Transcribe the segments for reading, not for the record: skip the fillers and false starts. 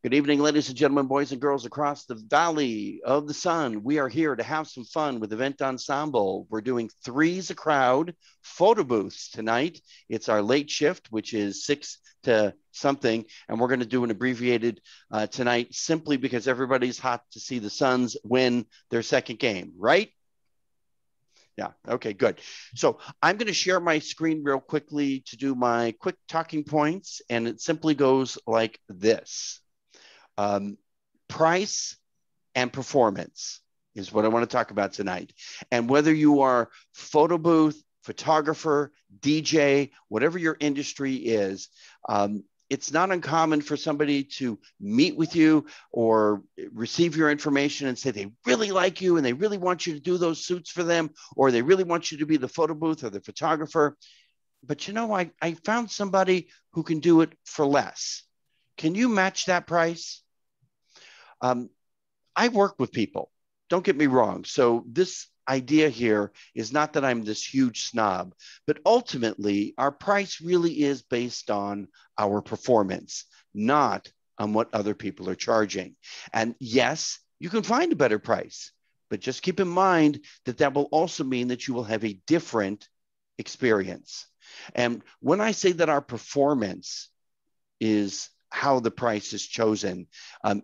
Good evening, ladies and gentlemen, boys and girls across the Valley of the Sun. We are here to have some fun with Event Ensemble. We're doing 3's a crowd photo booths tonight. It's our late shift, which is 6 to something, and we're going to do an abbreviated tonight simply because everybody's hot to see the Suns win their second game, right? Yeah, okay, good. So I'm going to share my screen real quickly to do my quick talking points, and it simply goes like this. Price and performance is what I want to talk about tonight. And whether you are photo booth, photographer, DJ, whatever your industry is, it's not uncommon for somebody to meet with you or receive your information and say they really like you and they really want you to do those suits for them, or they really want you to be the photo booth or the photographer. But you know, I found somebody who can do it for less. Can you match that price? I work with people, don't get me wrong. So this idea here is not that I'm this huge snob, but ultimately our price really is based on our performance, not on what other people are charging. And yes, you can find a better price, but just keep in mind that that will also mean that you will have a different experience. And when I say that our performance is how the price is chosen,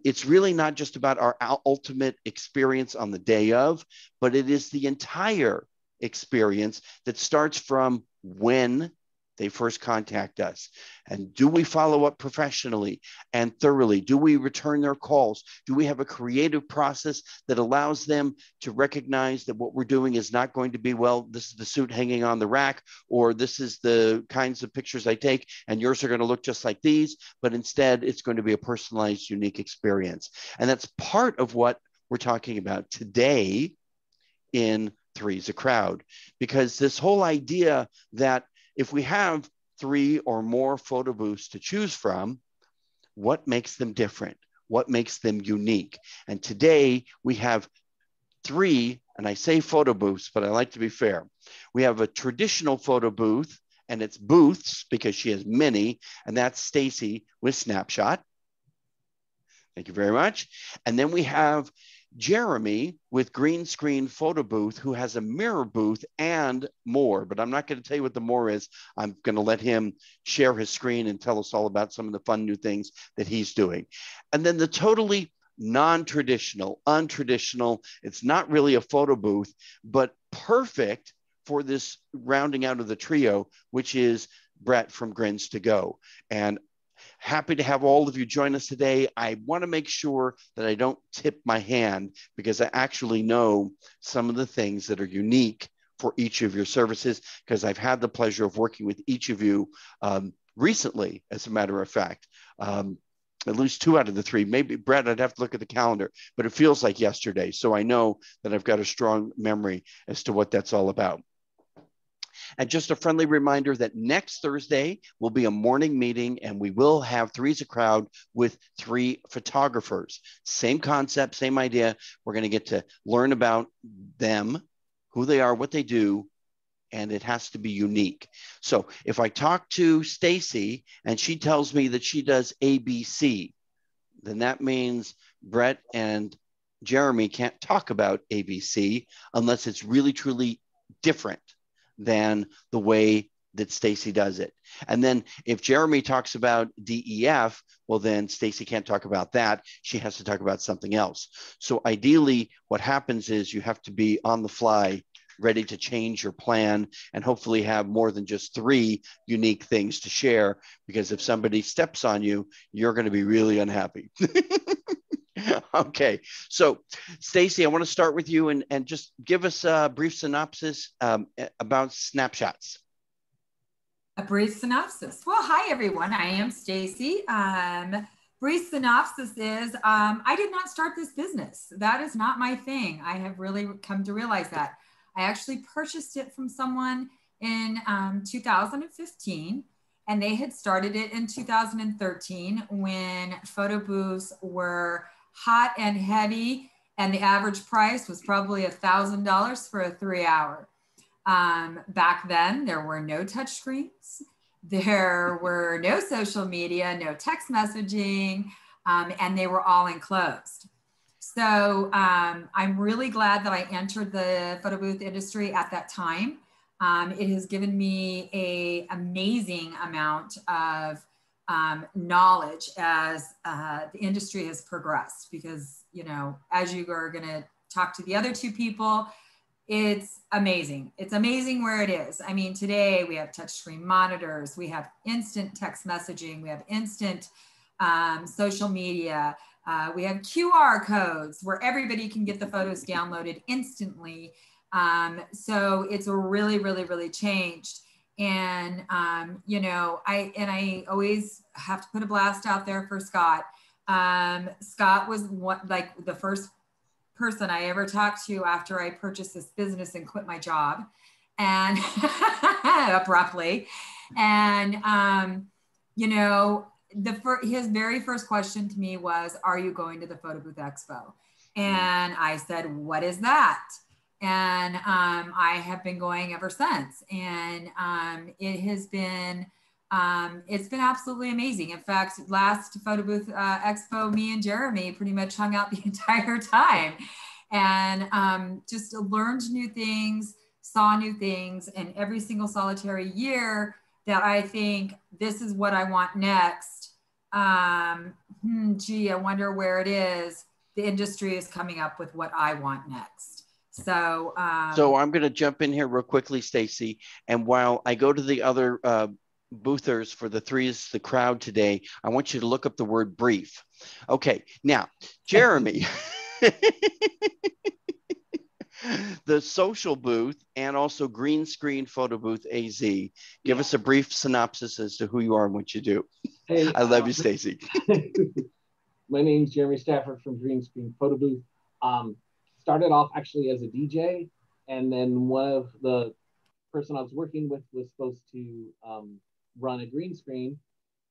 it's really not just about our ultimate experience on the day of, but it is the entire experience that starts from when they first contact us. And do we follow up professionally and thoroughly? Do we return their calls? Do we have a creative process that allows them to recognize that what we're doing is not going to be, well, this is the suit hanging on the rack, or this is the kinds of pictures I take, and yours are going to look just like these, but instead it's going to be a personalized, unique experience. And that's part of what we're talking about today in 3's a crowd, because this whole idea that if we have 3 or more photo booths to choose from, what makes them different? What makes them unique? And today we have 3, and I say photo booths, but I like to be fair. We have a traditional photo booth, and it's booths because she has many, and that's Stacey with Snapshot. Thank you very much. And then we have Jeremy with green screen photo booth, who has a mirror booth and more, but I'm not going to tell you what the more is. I'm going to let him share his screen and tell us all about some of the fun new things that he's doing. And then the totally non-traditional, untraditional, it's not really a photo booth, but perfect for this rounding out of the trio, which is Brett from Grins to Go. And happy to have all of you join us today. I want to make sure that I don't tip my hand because I actually know some of the things that are unique for each of your services, because I've had the pleasure of working with each of you recently, as a matter of fact. At least 2 out of the 3, maybe Brett, I'd have to look at the calendar, but it feels like yesterday. So I know that I've got a strong memory as to what that's all about. And just a friendly reminder that next Thursday will be a morning meeting, and we will have 3's a crowd with 3 photographers. Same concept, same idea. We're going to get to learn about them, who they are, what they do, and it has to be unique. So if I talk to Stacey and she tells me that she does ABC, then that means Brett and Jeremy can't talk about ABC unless it's really, truly different than the way that Stacey does it. And then if Jeremy talks about DEF, well, then Stacey can't talk about that. She has to talk about something else. So ideally, what happens is you have to be on the fly, ready to change your plan, and hopefully have more than just 3 unique things to share, because if somebody steps on you, you're going to be really unhappy. Okay, so Stacey, I want to start with you and just give us a brief synopsis about Snapshots. A brief synopsis. Well, hi everyone. I am Stacey. Brief synopsis is I did not start this business. That is not my thing. I have really come to realize that. I actually purchased it from someone in 2015. And they had started it in 2013 when photo booths were hot and heavy, and the average price was probably $1,000 for a 3-hour. Back then, there were no touch screens. There were no social media, no text messaging. and they were all enclosed. So I'm really glad that I entered the photo booth industry at that time. It has given me an amazing amount of knowledge as the industry has progressed, because, you know, as you are going to talk to the other two people, it's amazing. It's amazing where it is. I mean, today we have touchscreen monitors, we have instant text messaging, we have instant social media, we have QR codes where everybody can get the photos downloaded instantly. So it's really, really, really changed. And, you know, I always have to put a blast out there for Scott. Scott was like the first person I ever talked to after I purchased this business and quit my job, and abruptly. And, you know, his very first question to me was, "Are you going to the Photo Booth Expo?" And I said, "What is that?" And I have been going ever since. And it has been, it's been absolutely amazing. In fact, last Photo Booth Expo, me and Jeremy pretty much hung out the entire time, and just learned new things, saw new things, and every single solitary year that I think this is what I want next. Gee, I wonder where it is. The industry is coming up with what I want next. So I'm going to jump in here real quickly, Stacey. And while I go to the other boothers for the 3's, the crowd today, I want you to look up the word brief. Okay, now, Jeremy, the social booth and also green screen photo booth AZ. Give us a brief synopsis as to who you are and what you do. Hey, I love you, Stacey. My name's Jeremy Stafford from Green Screen Photo Booth. Started off actually as a DJ, and then one of the person I was working with was supposed to run a green screen.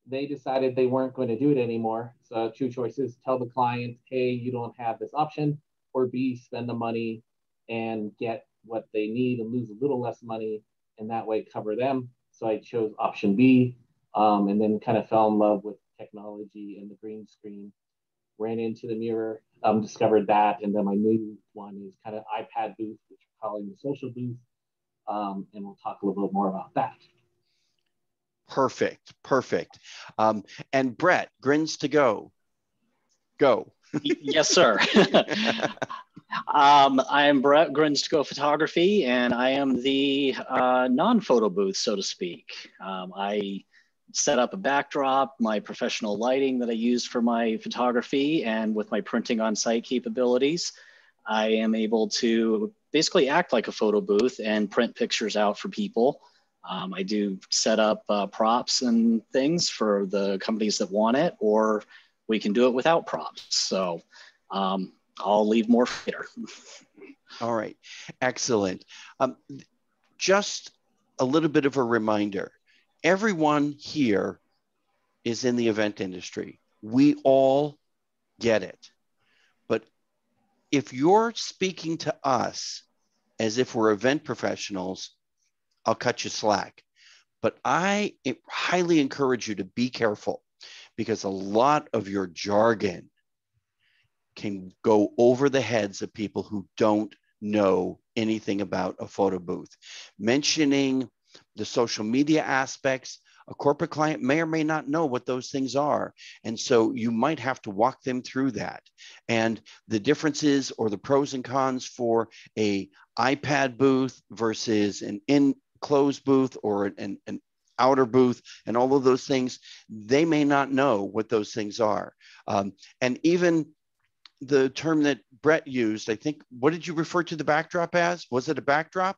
They decided they weren't going to do it anymore. So two choices: tell the client, hey, you don't have this option, or B, spend the money and get what they need and lose a little less money, and that way cover them. So I chose option B, and then kind of fell in love with technology and the green screen. Ran into the mirror, discovered that, and then my new one is kind of iPad booth, which we're calling the social booth, and we'll talk a little bit more about that. Perfect, perfect. And Brett, Grins to go. Go. Yes, sir. I am Brett, Grins to Go Photography, and I am the non-photo booth, so to speak. I set up a backdrop, my professional lighting that I use for my photography, and with my printing on site capabilities, I am able to basically act like a photo booth and print pictures out for people. I do set up props and things for the companies that want it, or we can do it without props. So I'll leave more later. All right, excellent. Just a little bit of a reminder. Everyone here is in the event industry. We all get it. But if you're speaking to us as if we're event professionals, I'll cut you slack. But I highly encourage you to be careful, because a lot of your jargon can go over the heads of people who don't know anything about a photo booth. Mentioning the social media aspects, a corporate client may or may not know what those things are. And so you might have to walk them through that. And the differences or the pros and cons for a iPad booth versus an enclosed booth or an outer booth and all of those things, they may not know what those things are. And even the term that Brett used, I think, what did you refer to the backdrop as? Was it a backdrop?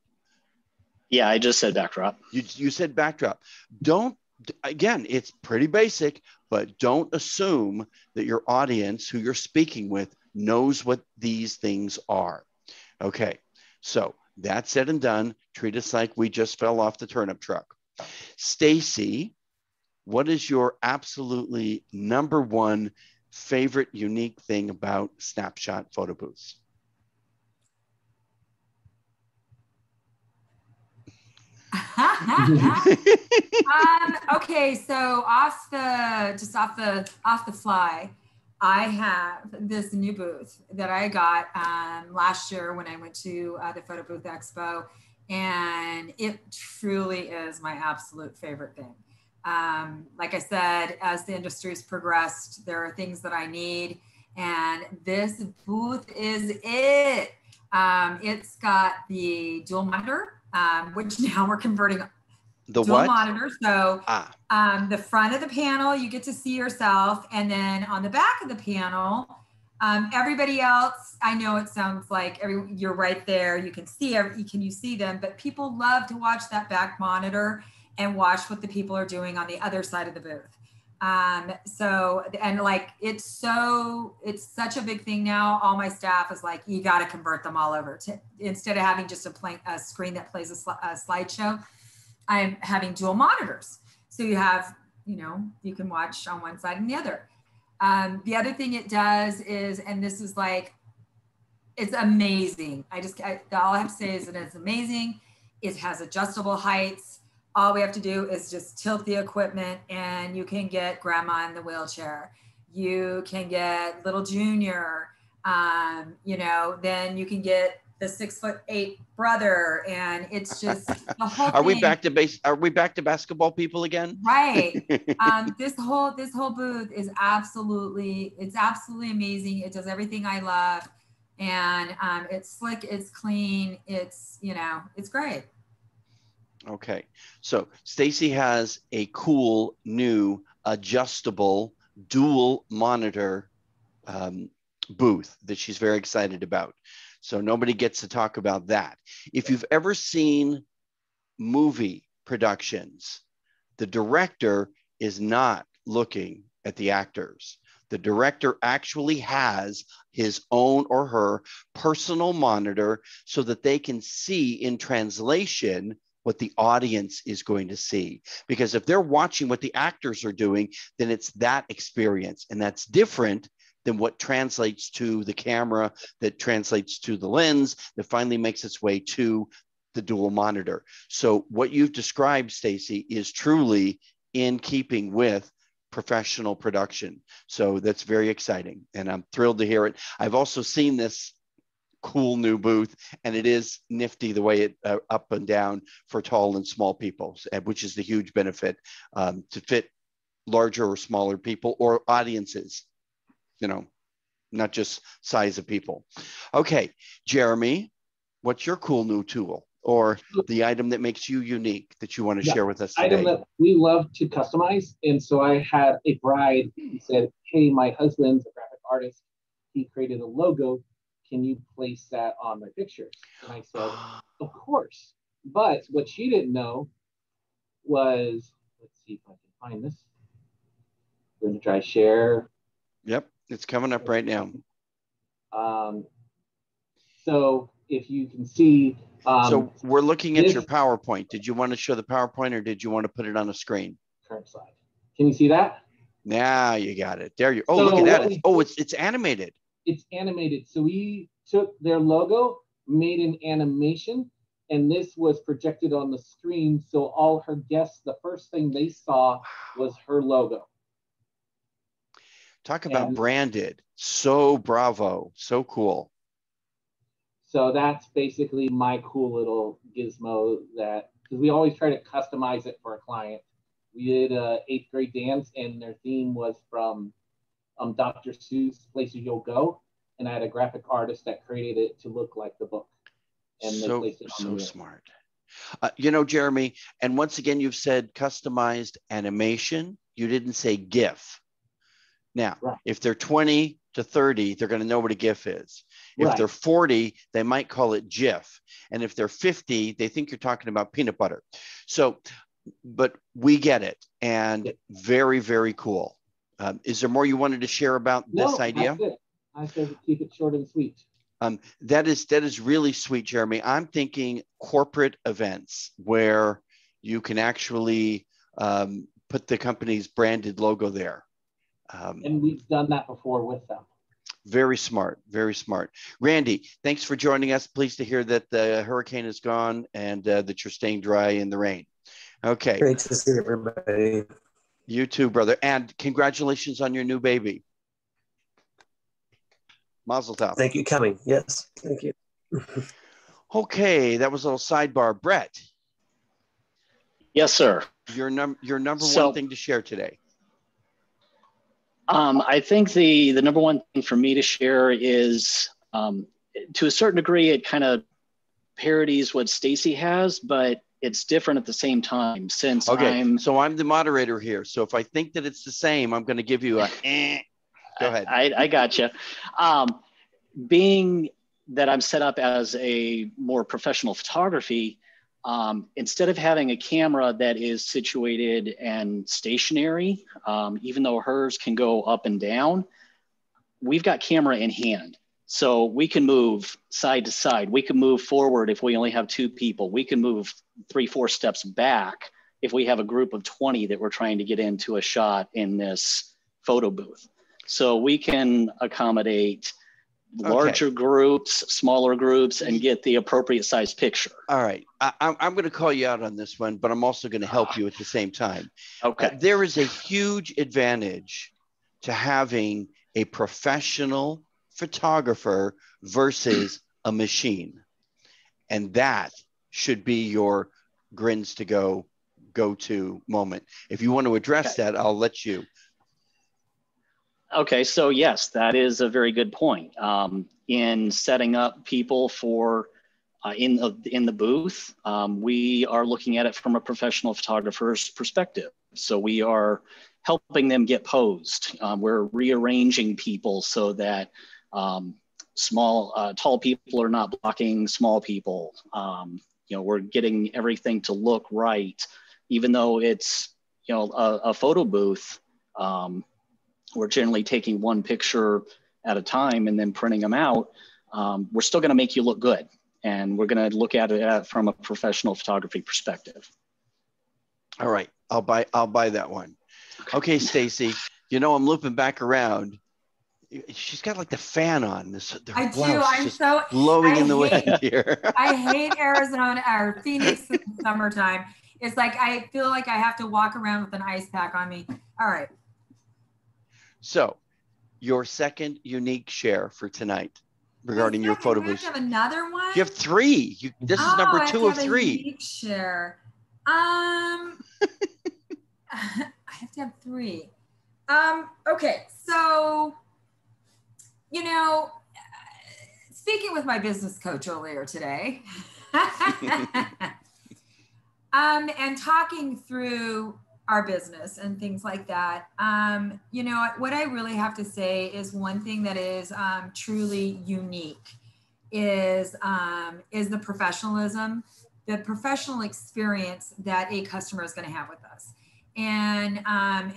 Yeah, I just said backdrop. You said backdrop. Don't, again, it's pretty basic, but don't assume that your audience who you're speaking with knows what these things are. Okay, so that said and done, treat us like we just fell off the turnip truck. Stacey, what is your absolutely number one favorite unique thing about Snapshot photo booths? Okay, so off the fly, I have this new booth that I got last year when I went to the Photo Booth Expo, and it truly is my absolute favorite thing. Like I said, as the industry's progressed, there are things that I need, and this booth is it. It's got the dual monitor, which now we're converting the dual what? monitor. So the front of the panel, you get to see yourself. And then on the back of the panel, everybody else, I know it sounds like you're right there. You can see you see them, but people love to watch that back monitor and watch what the people are doing on the other side of the booth. It's such a big thing now. All my staff is like, you got to convert them all over instead of having just a screen that plays a slideshow. I'm having dual monitors. So you have, you can watch on one side and the other. The other thing it does is, and this is like, it's amazing. All I have to say is that it's amazing. It has adjustable heights. All we have to do is just tilt the equipment and you can get grandma in the wheelchair. You can get little junior, then you can get the 6'8" brother. And it's just the whole thing. Are we back to basketball people again? Right. This whole booth is absolutely amazing. It does everything I love. And it's slick, it's clean, it's great. Okay, so Stacey has a cool new adjustable dual monitor booth that she's very excited about. So nobody gets to talk about that. If you've ever seen movie productions, the director is not looking at the actors. The director actually has his own or her personal monitor so that they can see in translation what the audience is going to see. Because if they're watching what the actors are doing, then it's that experience. And that's different than what translates to the camera, that translates to the lens, that finally makes its way to the dual monitor. So what you've described, Stacey, is truly in keeping with professional production. So that's very exciting. And I'm thrilled to hear it. I've also seen this cool new booth, and it is nifty the way it up and down for tall and small people, which is the huge benefit to fit larger or smaller people or audiences, not just size of people. Okay, Jeremy, what's your cool new tool or the item that makes you unique that you want to share with us today? Item that we love to customize. And so I had a bride who said, hey, my husband's a graphic artist. He created a logo. Can you place that on my pictures? And I said, of course. But what she didn't know was, let's see if I can find this. We're going to try share. Yep, it's coming up right now. So if you can see. So we're looking at your PowerPoint. Did you want to show the PowerPoint or did you want to put it on a screen? Current slide. Can you see that? Now you got it. There you go. Oh, so look at that. It's animated. It's animated. So we took their logo, made an animation, and this was projected on the screen. So all her guests, the first thing they saw was her logo. Talk about branded. So bravo. So cool. So that's basically my cool little gizmo because we always try to customize it for a client. We did a 8th grade dance and their theme was from Dr. Seuss, Places You'll Go. And I had a graphic artist that created it to look like the book. And so smart. Jeremy, and once again, you've said customized animation. You didn't say GIF. Now, if they're 20 to 30, they're going to know what a GIF is. If they're 40, they might call it GIF. And if they're 50, they think you're talking about peanut butter. So, but we get it. And very, very cool. Is there more you wanted to share about this idea? That's it. I said keep it short and sweet. That is really sweet, Jeremy. I'm thinking corporate events where you can actually put the company's branded logo there. And we've done that before with them. Very smart, very smart. Randy, thanks for joining us. Pleased to hear that the hurricane is gone and that you're staying dry in the rain. Okay. Great to see everybody. You too, brother. And congratulations on your new baby. Mazel tov. Thank you, coming. Yes, thank you. Okay, that was a little sidebar. Brett. Yes, sir. Your number one thing to share today. I think the number one thing for me to share is, to a certain degree, it kind of parodies what Stacey has, but it's different at the same time. Since so I'm the moderator here. So if I think that it's the same, I'm going to give you a. Go ahead. I gotcha. Being that I'm set up as a more professional photography, instead of having a camera that is situated and stationary, even though hers can go up and down, we've got camera in hand. So we can move side to side. We can move forward if we only have 2 people. We can move 3-4 steps back if we have a group of 20 that we're trying to get into a shot in this photo booth. So we can accommodate larger groups, smaller groups, and get the appropriate size picture. All right. I'm going to call you out on this one, but I'm also going to help you at the same time. Okay. There is a huge advantage to having a professional photographer versus a machine. And that should be your Grins to go-to moment. If you want to address that, I'll let you. Okay, so yes, that is a very good point. In setting up people for in the booth, we are looking at it from a professional photographer's perspective. So we are helping them get posed. We're rearranging people so that tall people are not blocking small people. We're getting everything to look right, even though it's a photo booth. We're generally taking one picture at a time and then printing them out. We're still going to make you look good, and we're going to look at it from a professional photography perspective. All right, I'll buy that one. Okay, Stacey, I'm looping back around. She's got like the fan on. I do. I'm so blowing in the wind here. I hate Arizona or Phoenix in the summertime. It's like I feel like I have to walk around with an ice pack on me. All right. So, your second unique share for tonight regarding your photo booth. You have another one? You have 3. This is number 2 of 3. Unique share. I have to have 3. Okay, so speaking with my business coach earlier today, and talking through our business and things like that. What I really have to say is one thing that is truly unique is the professionalism, the professional experience that a customer is going to have with us. And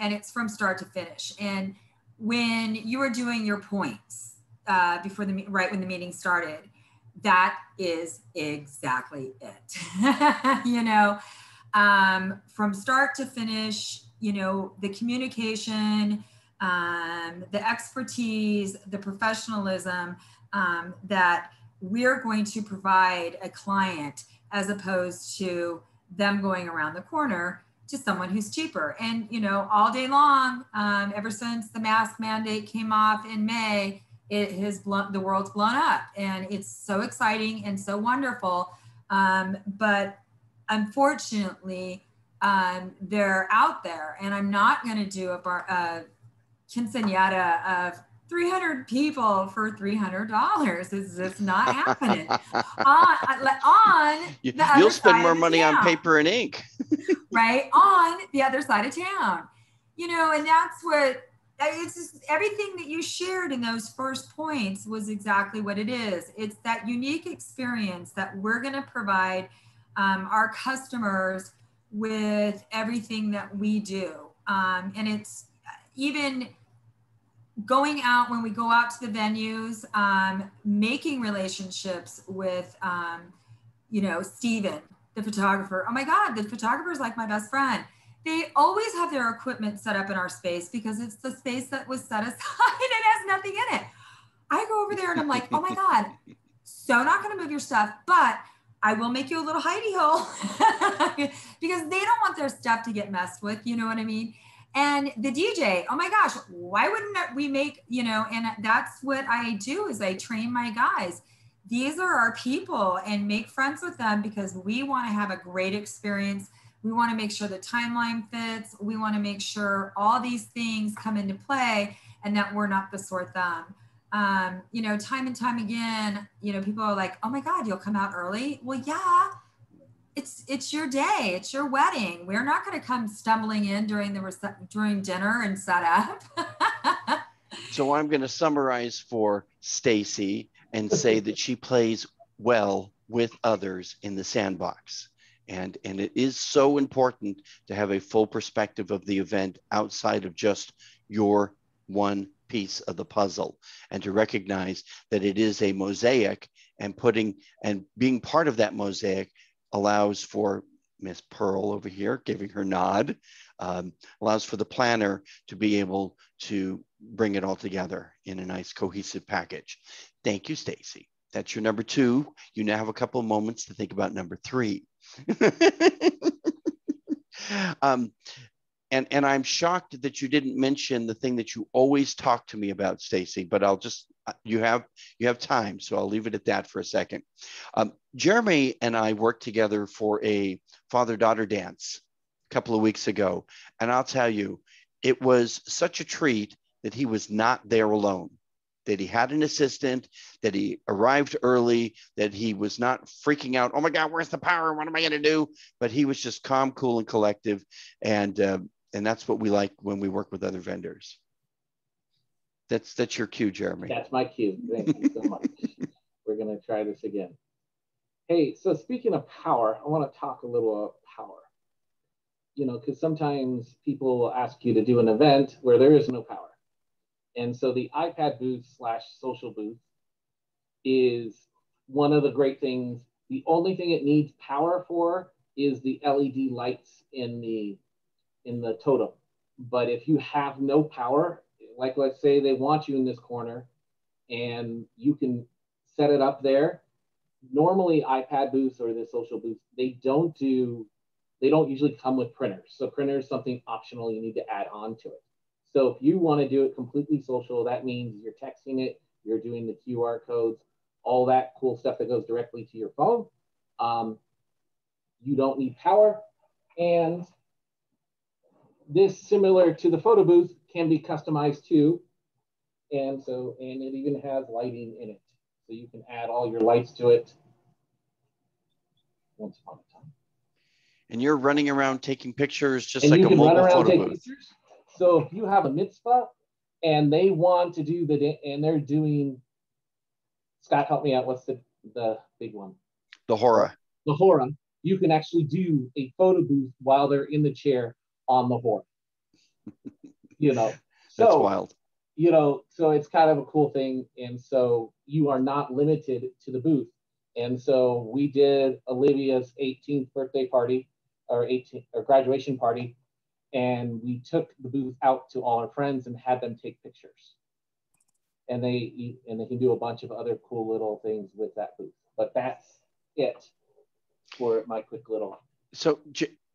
it's from start to finish. And when you were doing your points before right when the meeting started, that is exactly it. From start to finish, the communication, the expertise, the professionalism that we're going to provide a client, as opposed to them going around the corner to someone who's cheaper. And, all day long, ever since the mask mandate came off in May, the world's blown up, and it's so exciting and so wonderful. But unfortunately, they're out there, and I'm not going to do a quinceañera of 300 people for $300. It's just not happening. You'll spend more money on paper and ink. Right, on the other side of town. And that's what, it's just everything that you shared in those first points was exactly what it is. It's that unique experience that we're going to provide our customers with everything that we do. And it's even going out, when we go out to the venues, making relationships with, Steven, the photographer. Oh my God, the photographer is like my best friend. They always have their equipment set up in our space because it's the space that was set aside and it has nothing in it. I go over there and I'm like, oh my God, so not going to move your stuff, but I will make you a little hidey hole because they don't want their stuff to get messed with. You know what I mean? And the DJ, oh my gosh, why wouldn't we make, you know, and that's what I do is I train my guys. These are our people, and make friends with them because we want to have a great experience. We want to make sure the timeline fits. We want to make sure all these things come into play and that we're not the sore thumb. You know, time and time again, you know, people are like, oh my God, you'll come out early. Well, yeah, it's your day. It's your wedding. We're not going to come stumbling in during dinner and set up. So I'm going to summarize for Stacey and say that she plays well with others in the sandbox. And it is so important to have a full perspective of the event outside of just your one piece of the puzzle, and to recognize that it is a mosaic, and being part of that mosaic allows for Miss Pearl over here giving her nod, allows for the planner to be able to bring it all together in a nice cohesive package. Thank you, Stacey. That's your number 2. You now have a couple of moments to think about number 3. And I'm shocked that you didn't mention the thing that you always talk to me about, Stacey, but I'll just, you have time, so I'll leave it at that for a second. Jeremy and I worked together for a father-daughter dance a couple of weeks ago, and I'll tell you, it was such a treat that he was not there alone, that he had an assistant, that he arrived early, that he was not freaking out, oh my God, where's the power? What am I going to do? But he was just calm, cool, and collective. And that's what we like when we work with other vendors. That's your cue, Jeremy. That's my cue. Thank you so much. We're going to try this again. Hey, so speaking of power, I want to talk a little about power. You know, because sometimes people will ask you to do an event where there is no power. And so the iPad booth / social booth is one of the great things. The only thing it needs power for is the LED lights in the totem. But if you have no power, like let's say they want you in this corner and you can set it up there. Normally iPad booths or the social booths, they don't usually come with printers. So printer is something optional you need to add on to it. So if you want to do it completely social, that means you're texting it, you're doing the QR codes, all that cool stuff that goes directly to your phone. You don't need power. And this, similar to the photo booth, can be customized too. And it even has lighting in it. So you can add all your lights to it. Once upon a time. And you're running around taking pictures just like a mobile photo booth. Pictures. So if you have a mitzvah and they want to do and they're doing, Scott, help me out. What's the big one? The hora. The hora. You can actually do a photo booth while they're in the chair on the hora. You know, so, that's wild. You know, so it's kind of a cool thing. And so you are not limited to the booth. And so we did Olivia's 18th birthday party or graduation party. And we took the booth out to all our friends and had them take pictures. And they can do a bunch of other cool little things with that booth. But that's it for my quick little. So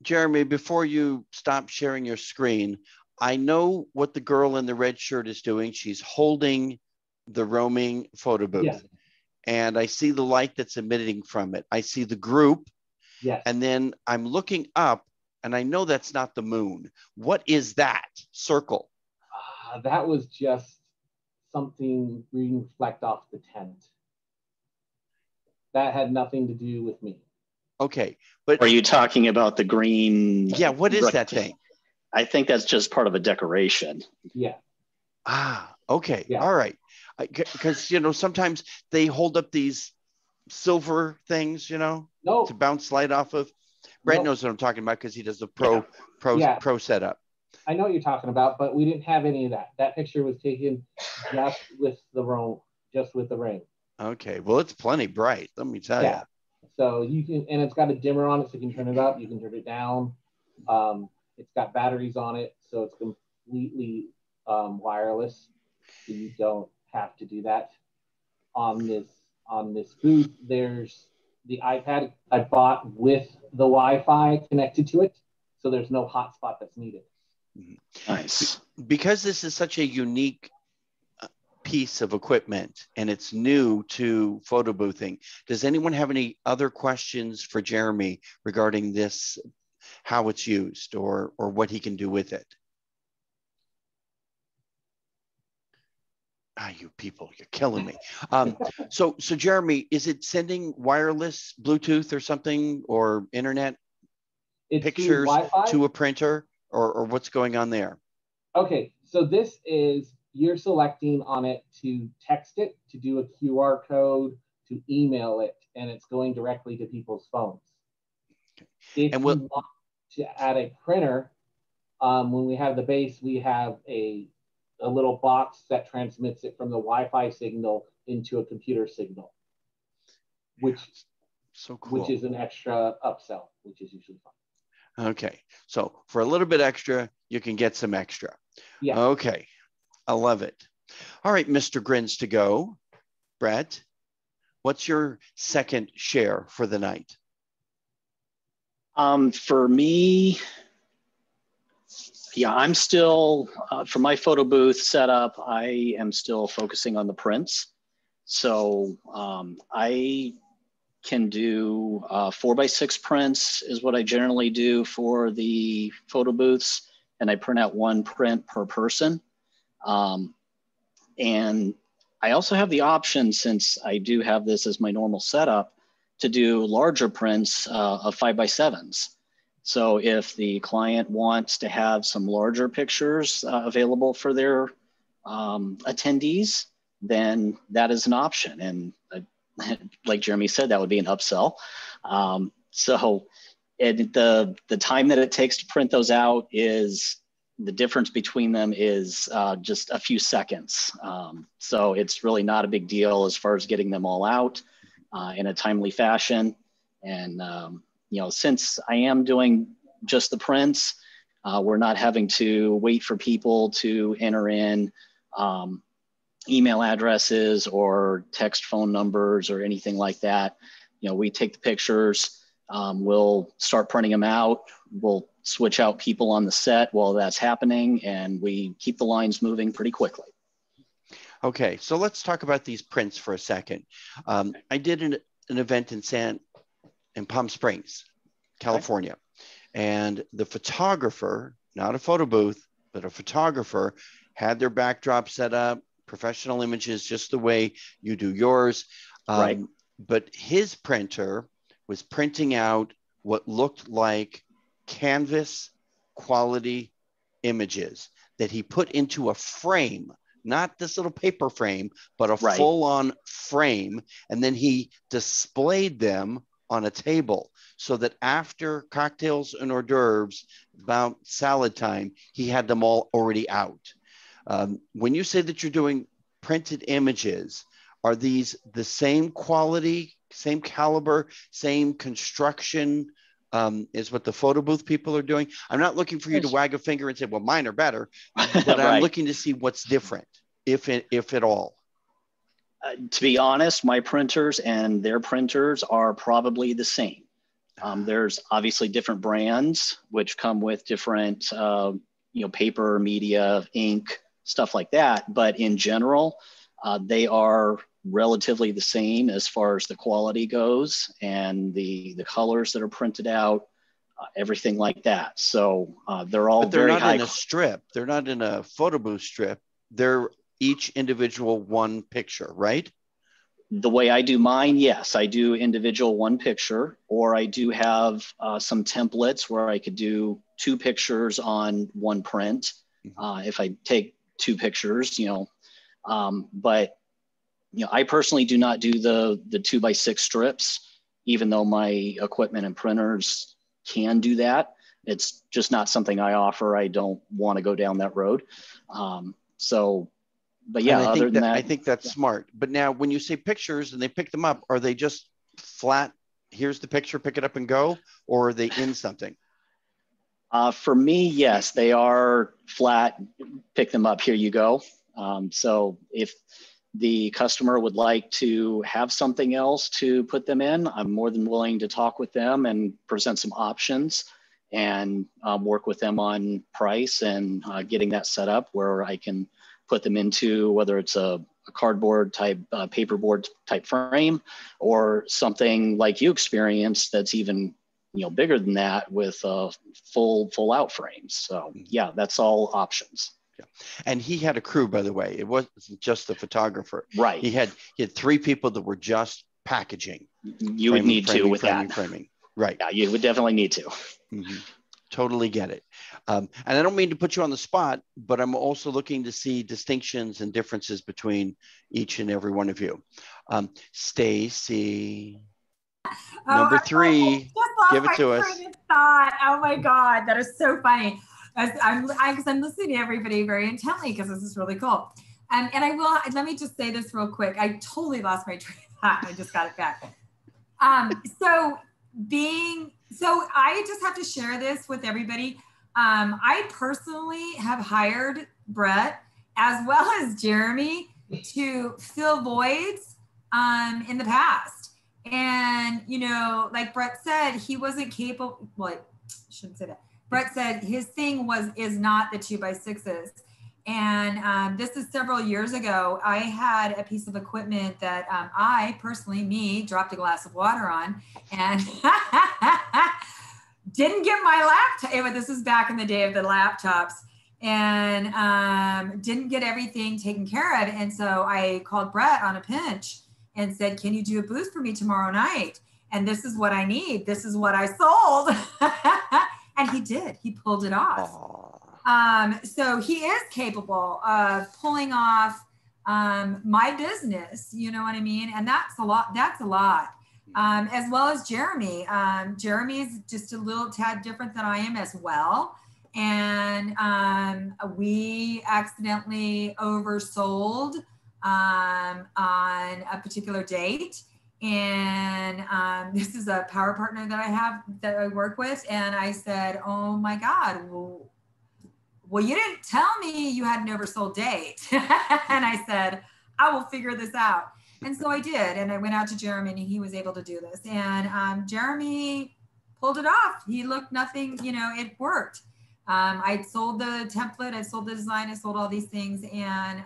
Jeremy, before you stop sharing your screen, I know what the girl in the red shirt is doing. She's holding the roaming photo booth. Yes. And I see the light that's emitting from it. I see the group. Yes. And then I'm looking up and I know that's not the moon. What is that circle? That was just something we reflect off the tent. That had nothing to do with me. Okay. But are you talking about the green? Yeah. What is that thing? I think that's just part of a decoration. Yeah. Okay. Yeah. All right. Because, you know, sometimes they hold up these silver things, you know, to bounce light off of. Brett knows what I'm talking about because he does the pro setup. I know what you're talking about, but we didn't have any of that. That picture was taken just with the ring. Okay. Well, it's plenty bright. Let me tell you. So you can, and it's got a dimmer on it, so you can turn it up. You can turn it down. It's got batteries on it, so it's completely wireless. So you don't have to do that. On this booth, there's the iPad I bought with the Wi-Fi connected to it, so there's no hotspot that's needed. Nice. Because this is such a unique piece of equipment and it's new to photo boothing, does anyone have any other questions for Jeremy regarding this, how it's used or what he can do with it? You people, you're killing me. So Jeremy, is it sending wireless Bluetooth or something or internet pictures to a printer or what's going on there? Okay, so this is, you're selecting on it to text it, to do a QR code, to email it, and it's going directly to people's phones. If you want to add a printer, when we have the base, we have a little box that transmits it from the Wi-Fi signal into a computer signal, which is an extra upsell, which is usually fun. Okay, so for a little bit extra, you can get some extra. Yeah. Okay, I love it. All right, Mr. Grins to go. Brett, what's your second share for the night? For me, yeah, I'm still, for my photo booth setup, I am still focusing on the prints. So I can do 4x6 prints is what I generally do for the photo booths. And I print out one print per person. And I also have the option, since I do have this as my normal setup, to do larger prints of 5x7s. So if the client wants to have some larger pictures available for their attendees, then that is an option. And like Jeremy said, that would be an upsell. So the time that it takes to print those out is, the difference between them is just a few seconds. So it's really not a big deal as far as getting them all out in a timely fashion. And you know, since I am doing just the prints, we're not having to wait for people to enter in email addresses or text phone numbers or anything like that. You know, we take the pictures, we'll start printing them out. We'll switch out people on the set while that's happening, and we keep the lines moving pretty quickly. Okay, so let's talk about these prints for a second. I did an event in Palm Springs, California, and the photographer, not a photo booth, but a photographer, had their backdrop set up, professional images, just the way you do yours. Right. But his printer was printing out what looked like canvas quality images that he put into a frame, not this little paper frame, but a full-on frame. And then he displayed them on a table so that after cocktails and hors d'oeuvres, about salad time, he had them all already out. When you say that you're doing printed images, are these the same quality, same caliber, same construction is what the photo booth people are doing? I'm not looking for you to wag a finger and say, well, mine are better, but I'm looking to see what's different, if at all. To be honest, my printers and their printers are probably the same. There's obviously different brands which come with different, paper, media, ink, stuff like that. But in general, they are relatively the same as far as the quality goes and the colors that are printed out, everything like that. So they're all very high. They're not in a strip. They're not in a photo booth strip. They're each individual one picture, right? The way I do mine, yes, I do individual one picture, or I do have some templates where I could do two pictures on one print. If I take two pictures, but I personally do not do the 2x6 strips, even though my equipment and printers can do that. It's just not something I offer. I don't want to go down that road. But yeah, other than that, I think that's smart. But now when you say pictures and they pick them up, are they just flat, here's the picture, pick it up and go, or are they in something? For me, yes, they are flat, pick them up, here you go. So if the customer would like to have something else to put them in, I'm more than willing to talk with them and present some options and work with them on price and getting that set up where I can put them into whether it's a cardboard type, paperboard type frame, or something like you experienced that's even bigger than that with full out frames. So yeah, that's all options. Yeah. And he had a crew, by the way. It wasn't just the photographer. Right. He had 3 people that were just packaging. You would need to with that. Framing. Right. Yeah, you would definitely need to. Mm-hmm. Totally get it. And I don't mean to put you on the spot, but I'm also looking to see distinctions and differences between each and every one of you. Stacey, number 3, give it to us. Oh my God, that is so funny. I'm listening to everybody very intently because this is really cool. And let me just say this real quick. I totally lost my train of thought. I just got it back. So I just have to share this with everybody. I personally have hired Brett as well as Jeremy to fill voids in the past. And, like Brett said, he wasn't capable, well, I shouldn't say that. Brett said his thing is not the 2x6s. And this is several years ago. I had a piece of equipment that I personally, dropped a glass of water on and didn't get my laptop. This was back in the day of the laptops, and didn't get everything taken care of. And so I called Brett on a pinch and said, can you do a booth for me tomorrow night? And this is what I need. This is what I sold. And he did. He pulled it off. So he is capable of pulling off my business, you know what I mean? And that's a lot. As well as Jeremy. Jeremy's just a little tad different than I am as well. And we accidentally oversold on a particular date. And this is a power partner that I work with. And I said, oh my God, well, you didn't tell me you had an oversold date. And I said, I will figure this out. And so I did. And I went out to Jeremy and he was able to do this. And Jeremy pulled it off. He looked nothing, it worked. I sold the template, I sold the design, I sold all these things. And,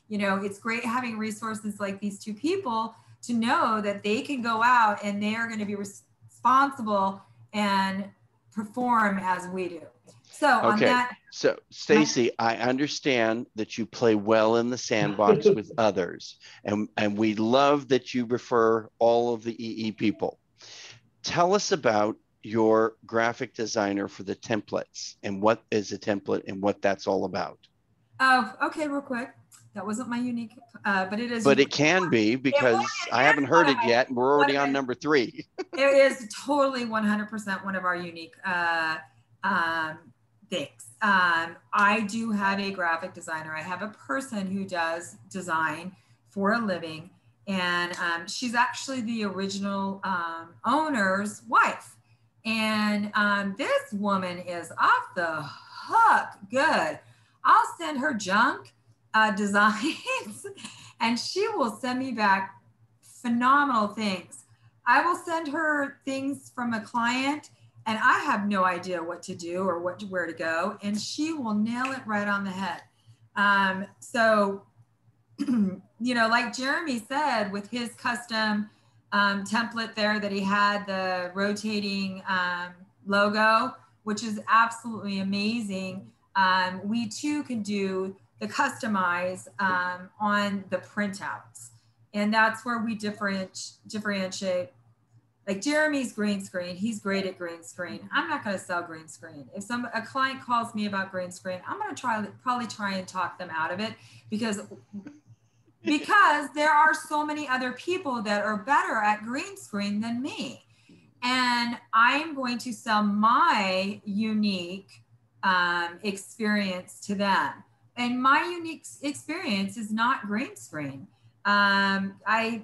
it's great having resources like these 2 people to know that they can go out and they are going to be responsible and perform as we do. So okay. On that. So Stacey, I understand that you play well in the sandbox with others, and we love that you refer all of the EE people. Tell us about your graphic designer for the templates and what is a template and what that's all about. Oh, okay, real quick. That wasn't my unique, but it is. But it can be because I haven't heard it yet, and we're already on number 3. It is totally 100% one of our unique things. I do have a graphic designer. I have a person who does design for a living, and she's actually the original owner's wife. And this woman is off the hook good. I'll send her junk designs and she will send me back phenomenal things. I will send her things from a client and I have no idea what to do or where to go, and she will nail it right on the head. So, like Jeremy said, with his custom template there that he had, the rotating logo, which is absolutely amazing. We too can do the customize on the printouts. And that's where we differentiate. Like Jeremy's green screen, he's great at green screen. I'm not going to sell green screen. If a client calls me about green screen, I'm going to probably try and talk them out of it because there are so many other people that are better at green screen than me. And I'm going to sell my unique experience to them. And my unique experience is not green screen. I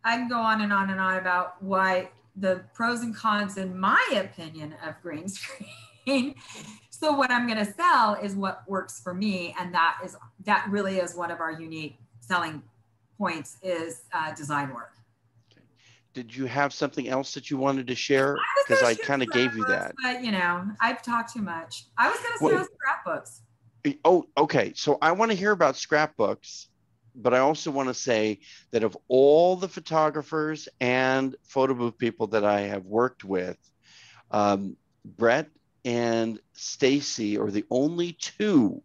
can go on and on and on about why the pros and cons, in my opinion, of green screen. So what I'm going to sell is what works for me. And that really is one of our unique selling points is design work. did you have something else that you wanted to share? I was Because gonna I share kind of gave you scrapbooks, that. but you know, I've talked too much. I was gonna say Well, scrapbooks. oh, okay. So I want to hear about scrapbooks, but I also want to say that of all the photographers and photo booth people that I have worked with, Brett and Stacey are the only two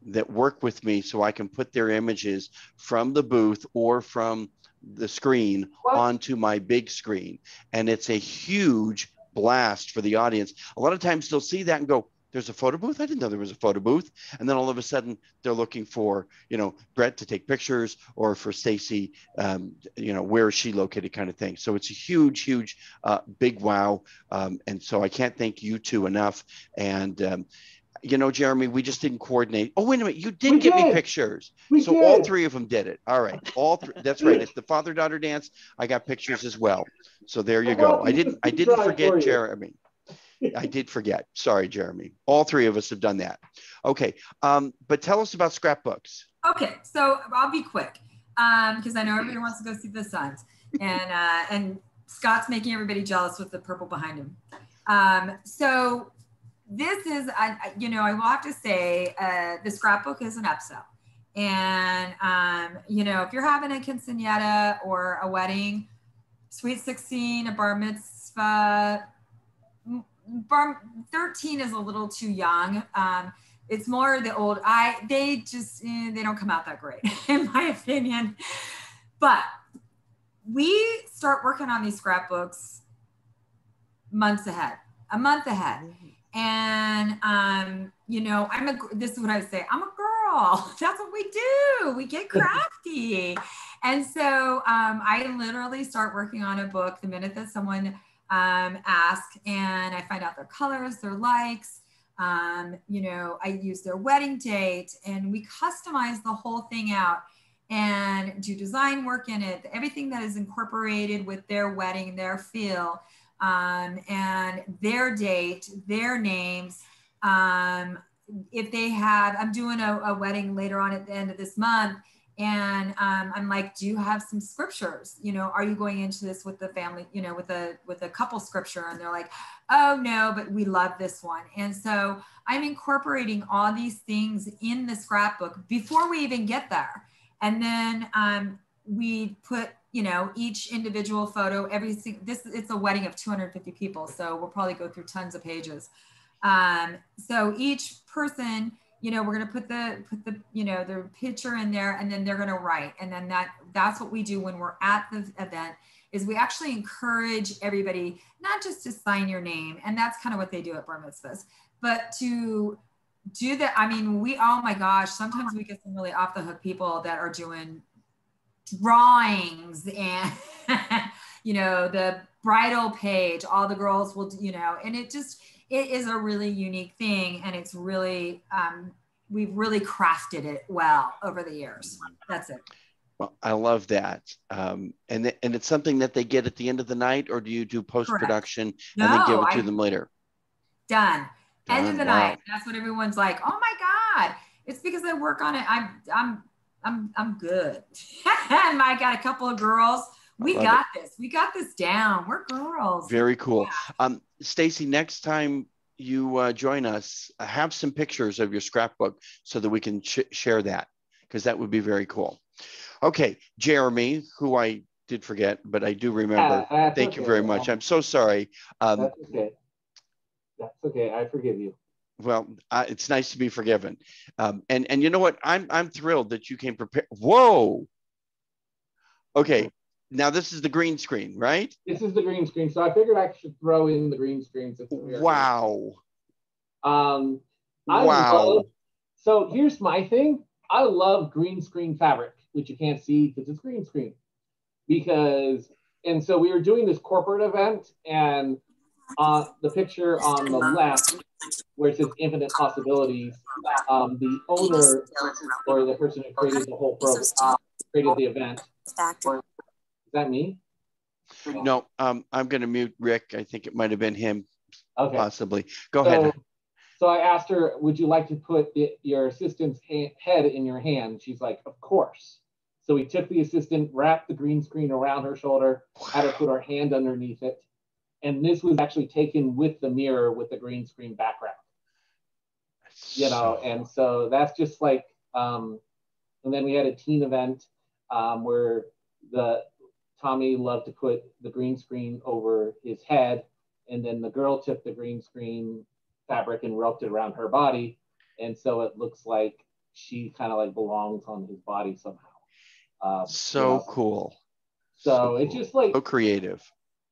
that work with me so I can put their images from the booth or from the screen onto my big screen. And it's a huge blast for the audience. A lot of times they'll see that and go, there's a photo booth? I didn't know there was a photo booth. And then all of a sudden they're looking for, you know, Brett to take pictures or for Stacey, you know, where is she located kind of thing. So it's a huge, huge, big wow. And so I can't thank you two enough. And, you know, Jeremy, we just didn't coordinate. Oh, wait a minute. You did get me pictures. So all three of them did it. All right. All three. That's right. At the father-daughter dance, I got pictures as well. So there you go. I didn't forget Jeremy. I did forget. Sorry, Jeremy. All three of us have done that. Okay. But tell us about scrapbooks. Okay. So I'll be quick because I know everybody wants to go see the Suns, and Scott's making everybody jealous with the purple behind him. So this is, you know, I will have to say the scrapbook is an upsell. And, you know, if you're having a quinceañera or a wedding, sweet 16, a bar mitzvah, 13 is a little too young. It's more the old, they just, they don't come out that great, in my opinion. But we start working on these scrapbooks months ahead, a month ahead. And, you know, this is what I would say, I'm a girl. That's what we do. We get crafty. And so I literally start working on a book the minute that someone asks, and I find out their colors, their likes, you know, I use their wedding date, and we customize the whole thing out and do design work in it, everything that is incorporated with their wedding, their feel. And their date, their names. If they have, I'm doing a wedding later on at the end of this month. And I'm like, do you have some scriptures? You know, are you going into this with the family, you know, with a couple scripture? And they're like, oh no, but we love this one. And so I'm incorporating all these things in the scrapbook before we even get there. And then we put, you know, each individual photo, it's a wedding of 250 people. So we'll probably go through tons of pages. So each person, you know, we're going to put the, you know, their picture in there, and then they're going to write. And then that's what we do when we're at the event, is we actually encourage everybody, not just to sign your name. And that's kind of what they do at bar mitzvahs, but to do that. I mean, oh my gosh, sometimes we get some really off the hook people that are doing drawings and, you know, the bridal page, all the girls will, you know, and it is a really unique thing. And it's really, we've really crafted it well over the years. That's it. Well, I love that. And it's something that they get at the end of the night, or do you do post-production and then give it to them later? Done. End of the night. That's what everyone's like, oh my God. It's because I work on it. I'm good. And I got a couple of girls. We got this. We got this down. We're girls. Very cool. Yeah. Stacey, next time you join us, have some pictures of your scrapbook so that we can share that, because that would be very cool. Okay, Jeremy, who I did forget, but I do remember. Thank you very much. I'm so sorry. That's okay. That's okay. I forgive you. Well, it's nice to be forgiven. And you know what? I'm thrilled that you came prepared. Whoa. Okay. Now this is the green screen, right? This is the green screen. So I figured I should throw in the green screen. Wow. Wow. So here's my thing. I love green screen fabric, which you can't see because it's green screen. And so we were doing this corporate event, and the picture on the left, where it says infinite possibilities, the owner or the person who created the whole program, created the event. Is that me? No, I'm going to mute Rick. I think it might have been him, possibly. Go ahead. So I asked her, would you like to put your assistant's head in your hand? She's like, of course. So we took the assistant, wrapped the green screen around her shoulder, had her put her hand underneath it. And this was actually taken with the mirror with the green screen background. You know, and so that's just like, and then we had a teen event where Tommy loved to put the green screen over his head, and then the girl took the green screen fabric and roped it around her body, and so it looks like she kind of like belongs on his body somehow. So you know? cool. So it's just like so creative.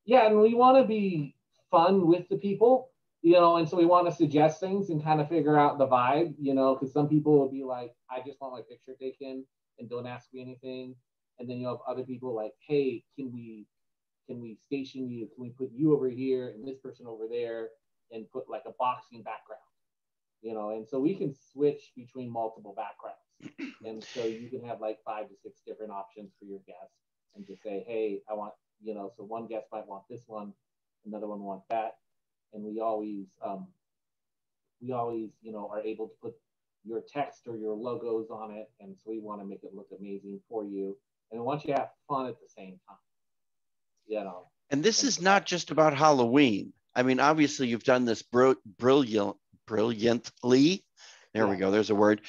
Yeah, and we want to be fun with the people, you know, and so we want to suggest things and kind of figure out the vibe, you know, because some people will be like, I just want my picture taken and don't ask me anything. And then you have other people like, hey, can we station you? Can we put you over here and this person over there and put like a boxing background, you know? And so we can switch between multiple backgrounds. And so you can have like 5 to 6 different options for your guests and just say, hey, I want, you know, so one guest might want this one, another one wants that. And we always, you know, are able to put your text or your logos on it. And so we want to make it look amazing for you. And we want you to have fun at the same time, you know. And this is not just about Halloween. I mean, obviously you've done this brilliantly. There we go. There's a word.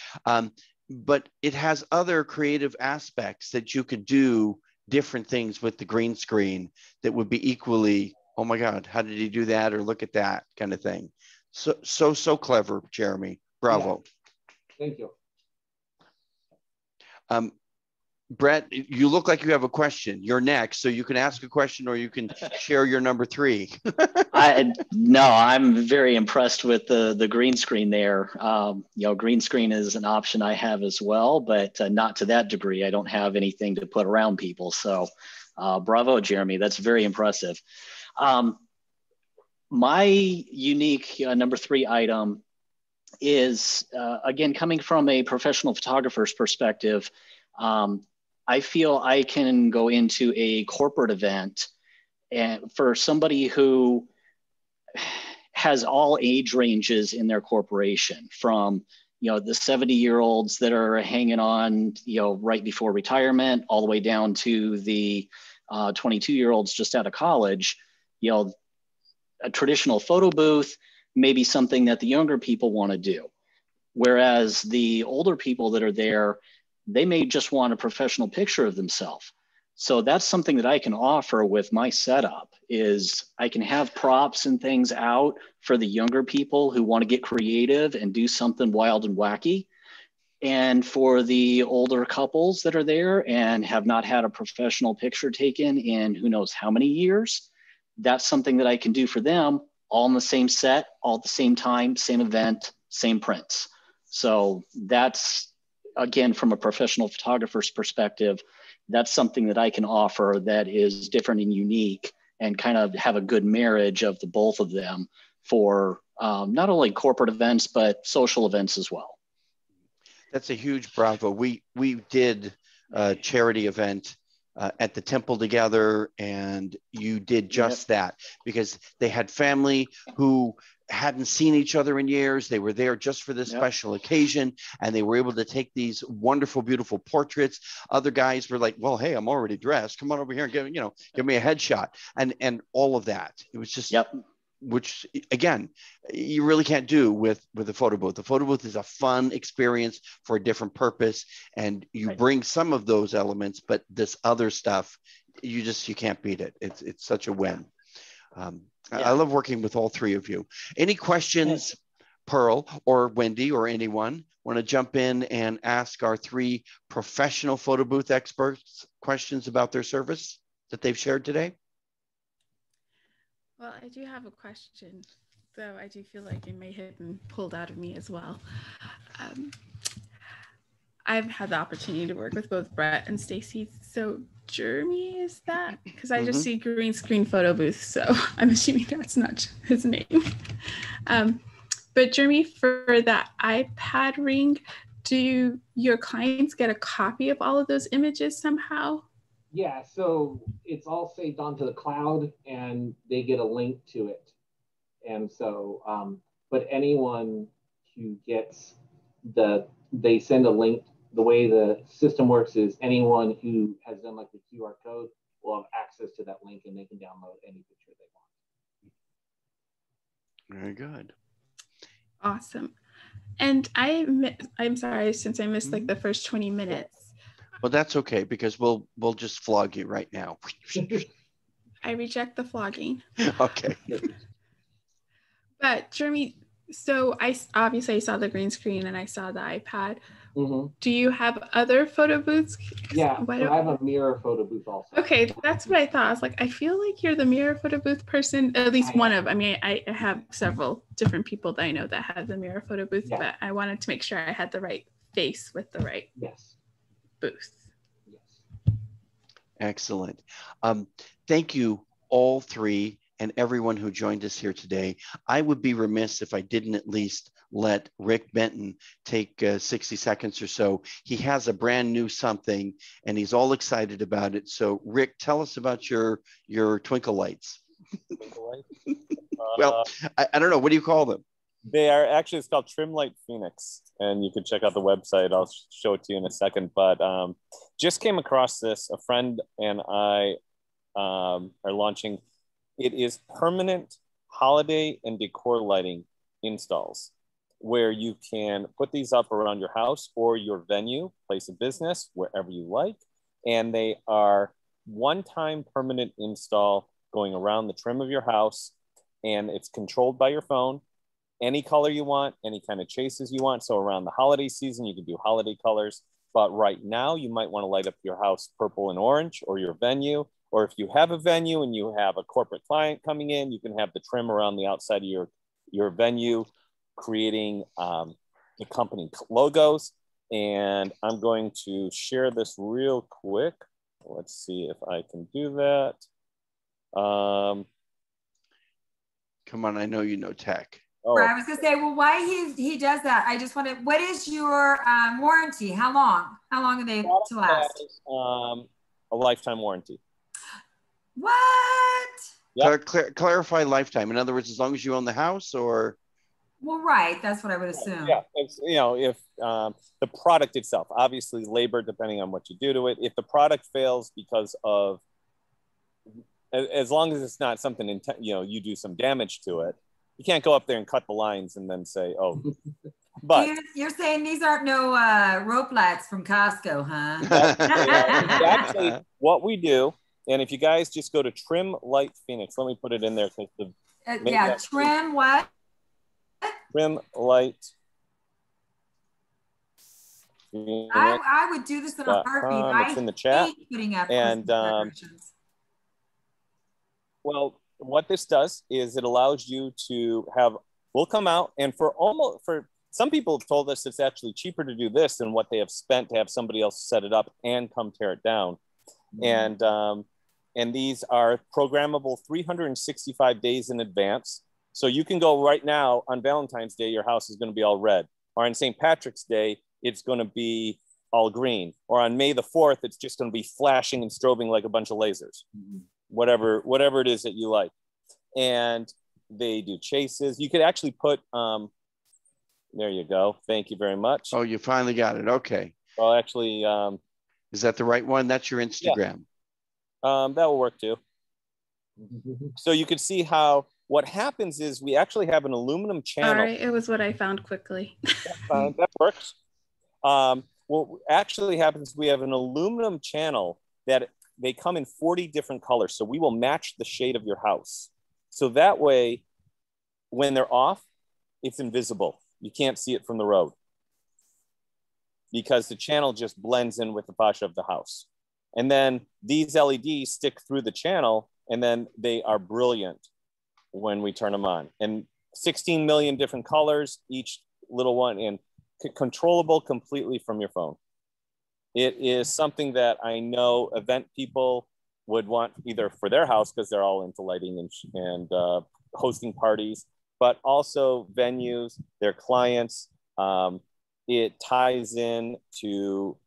But it has other creative aspects that you could do different things with the green screen that would be equally, oh my God, how did he do that? Or look at that kind of thing. So clever, Jeremy. Bravo. Yeah. Thank you. Brett, you look like you have a question. You're next, so you can ask a question or you can share your number 3. No, I'm very impressed with the green screen there. You know, green screen is an option I have as well, but not to that degree. I don't have anything to put around people. So bravo, Jeremy. That's very impressive. My unique number 3 item is, again, coming from a professional photographer's perspective. I feel I can go into a corporate event and for somebody who has all age ranges in their corporation, from, you know, the 70-year-olds that are hanging on, you know, right before retirement, all the way down to the 22-year-olds just out of college. You know, a traditional photo booth may be something that the younger people want to do. Whereas the older people that are there, they may just want a professional picture of themselves. So that's something that I can offer with my setup, is I can have props and things out for the younger people who want to get creative and do something wild and wacky. And for the older couples that are there and have not had a professional picture taken in who knows how many years, that's something that I can do for them, all in the same set, all at the same time, same event, same prints. So that's, again, from a professional photographer's perspective, that's something that I can offer that is different and unique and kind of have a good marriage of the both of them for not only corporate events, but social events as well. That's a huge bravo. We did a charity event at the Temple together, and you did just that, because they had family who hadn't seen each other in years. They were there just for this special occasion, and they were able to take these wonderful, beautiful portraits. Other guys were like, well, hey, I'm already dressed. Come on over here and give me a headshot, and all of that. It was just, which again, you really can't do with a photo booth. The photo booth is a fun experience for a different purpose, and you bring some of those elements, but this other stuff, you can't beat it. It's such a win. I love working with all 3 of you. Any questions, Pearl or Wendy or anyone want to jump in and ask our 3 professional photo booth experts questions about their service that they've shared today? Well, I do have a question, though I do feel like it may have been pulled out of me as well. I've had the opportunity to work with both Brett and Stacey. So Jeremy, is that? Because I just see green screen photo booth, so I'm assuming that's not his name. But Jeremy, for that iPad ring, do your clients get a copy of all of those images somehow? Yeah, so it's all saved onto the cloud and they get a link to it. And so, but anyone who gets they send a link, the way the system works is anyone who has done like the QR code will have access to that link and they can download any picture they want. Very good. Awesome. And I'm sorry, since I missed like the first 20 minutes. Well, that's okay, because we'll just flog you right now. I reject the flogging. Okay. But Jeremy, so I obviously saw the green screen and I saw the iPad. Mm-hmm. Do you have other photo booths? Yeah, so I have a mirror photo booth also. Okay, that's what I thought. I was like, I feel like you're the mirror photo booth person, at least one of. I mean, I have several different people that I know that have the mirror photo booth, but I wanted to make sure I had the right face with the right booth. Yes. Excellent. Thank you, all three, and everyone who joined us here today. I would be remiss if I didn't at least let Rick Benton take 60 seconds or so. He has a brand new something and he's all excited about it. So Rick, tell us about your twinkle lights. Twinkle lights? Well, I don't know. What do you call them? They are actually, it's called Trim Light Phoenix, and you can check out the website. I'll show it to you in a second, but just came across this. A friend and I are launching. It is permanent holiday and decor lighting installs, where you can put these up around your house or your venue, place of business, wherever you like. And they are one-time permanent install going around the trim of your house, and it's controlled by your phone. Any color you want, any kind of chases you want. So around the holiday season, you can do holiday colors. But right now, you might want to light up your house purple and orange, or your venue. Or if you have a venue and you have a corporate client coming in, you can have the trim around the outside of your venue, creating the company logos. And I'm going to share this real quick. Let's see if I can do that. Come on, I know you know tech. Oh. I was gonna say, well, why he does that? I just wanted, what is your warranty? How long? How long are they to last? A lifetime warranty. What? Yep. Clarify lifetime. In other words, as long as you own the house, or? Well, right. That's what I would assume. Yeah. It's, if the product itself, obviously labor, depending on what you do to it, if the product fails because of, as long as it's not something, you do some damage to it, you can't go up there and cut the lines and then say, oh, but. You're saying these aren't no rope lights from Costco, huh? That's actually what we do. And if you guys just go to Trim Light Phoenix, let me put it in there. Trim what? Trim Light. I would do this in a heartbeat. It's in the chat. Putting up and well, what this does is it allows you to have. We'll come out, and for some people have told us it's actually cheaper to do this than what they have spent to have somebody else set it up and come tear it down. Mm-hmm. And these are programmable 365 days in advance. So you can go right now on Valentine's Day, your house is going to be all red. Or on St. Patrick's Day, it's going to be all green. Or on May the 4th, it's just going to be flashing and strobing like a bunch of lasers. Mm-hmm. Whatever it is that you like. And they do chases. You could actually put, there you go. Thank you very much. Oh, you finally got it. Okay. Well, actually. Is that the right one? That's your Instagram. Yeah. That will work too. So you could see how what happens is we actually have an aluminum channel. All right, it was what I found quickly. That works. What actually happens, we have an aluminum channel that they come in 40 different colors. So we will match the shade of your house. So that way, when they're off, it's invisible. You can't see it from the road because the channel just blends in with the fascia of the house. And then these LEDs stick through the channel, and then they are brilliant when we turn them on. And 16 million different colors, each little one, and controllable completely from your phone. It is something that I know event people would want either for their house because they're all into lighting and hosting parties, but also venues, their clients. It ties in to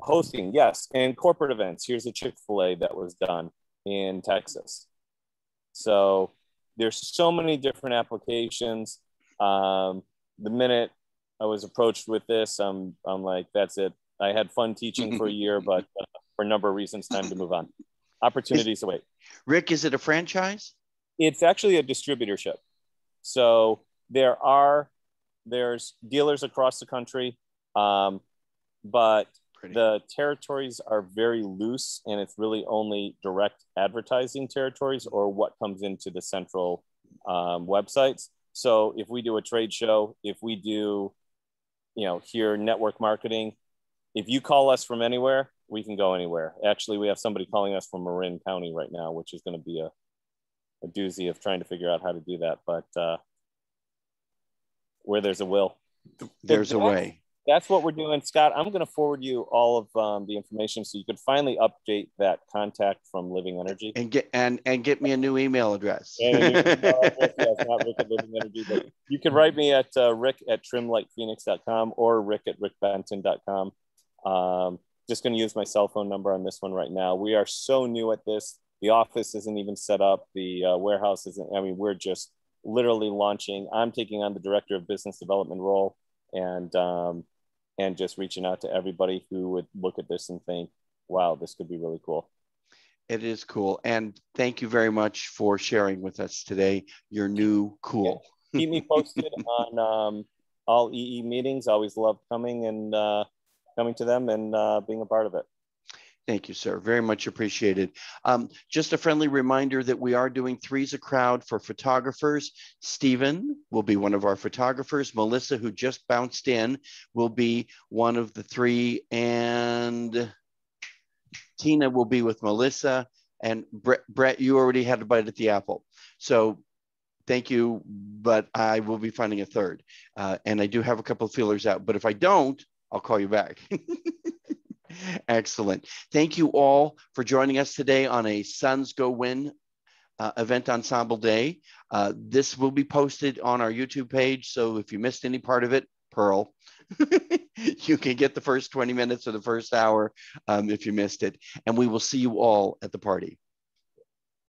hosting, yes, and corporate events. Here's a Chick-fil-A that was done in Texas. So there's so many different applications. The minute I was approached with this, I'm like, that's it. I had fun teaching for a year, but for a number of reasons, time to move on. Opportunities await. Rick, is it a franchise? It's actually a distributorship. So there's dealers across the country, but the territories are very loose, and it's really only direct advertising territories or what comes into the central websites. So if we do a trade show, if we do, here network marketing, if you call us from anywhere, we can go anywhere. Actually, we have somebody calling us from Marin County right now, which is going to be a doozy of trying to figure out how to do that. But where there's a will, there's a way. That's what we're doing. Scott, I'm going to forward you all of the information so you could finally update that contact from Living Energy. And get me a new email address. And a new email address, yes, not Rick at Living Energy, but you can write me at rick@trimlightphoenix.com or rick@rickbenton.com. Just going to use my cell phone number on this one right now. We are so new at this. The office isn't even set up. The warehouse isn't. We're just literally launching. I'm taking on the director of business development role, and just reaching out to everybody who would look at this and think, wow, this could be really cool. It is cool. And thank you very much for sharing with us today your new cool. Yeah. Keep me posted on all EE meetings. I always love coming to them and being a part of it. Thank you, sir. Very much appreciated. Just a friendly reminder that we are doing 3's a Crowd for photographers. Stephen will be one of our photographers. Melissa, who just bounced in, will be one of the 3. And Tina will be with Melissa. And Brett, you already had a bite at the apple. So thank you, but I will be finding a third. And I do have a couple of feelers out. But if I don't, I'll call you back. Excellent. Thank you all for joining us today on a Suns Go Win event Ensemble Day. This will be posted on our YouTube page. So if you missed any part of it, Pearl, you can get the first 20 minutes or the first hour if you missed it. And we will see you all at the party.